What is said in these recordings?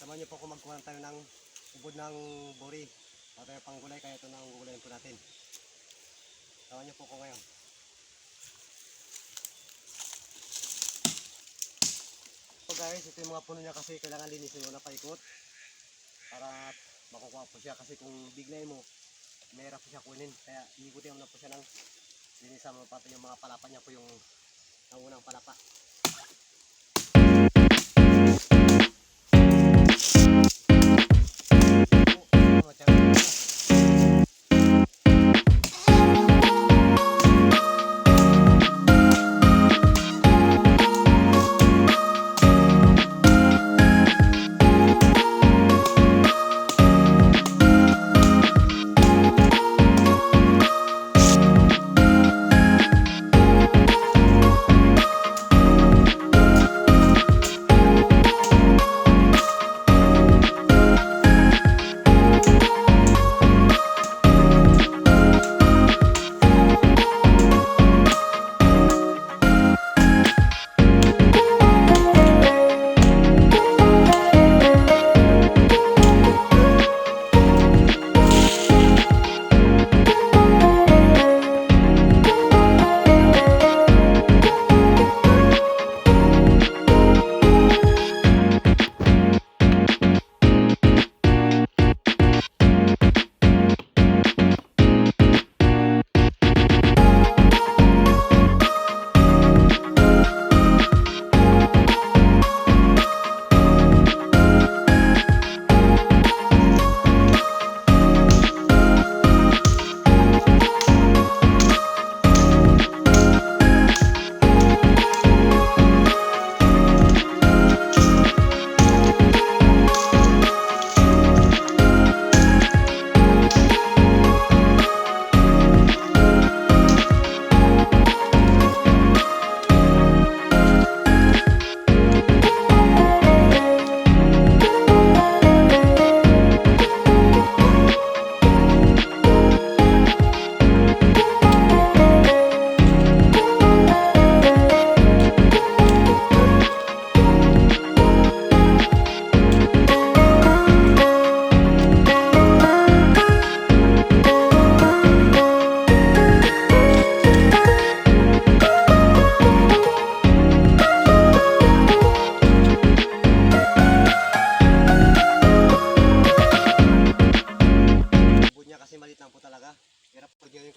Samahan niyo po ako magkuha tayo ng ubod ng bori. Para tayo panggulay, kaya ito na ang gugulayin po natin. Samahan niyo po ako ngayon. So guys, ito yung mga puno niya kasi kailangan linisin muna paikot. Para makukuha po siya kasi kung biglayin mo, mahirap po siya kunin. Kaya ikutin mo na po siya ng linisan mo pati yung mga palapa niya po yung unang palapa.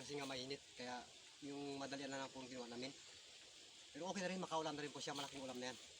Kasi nga mainit, kaya yung madali na lang po ang ginawa namin. Pero okay na rin, makaulam na rin po siya, malaking ulam na yan.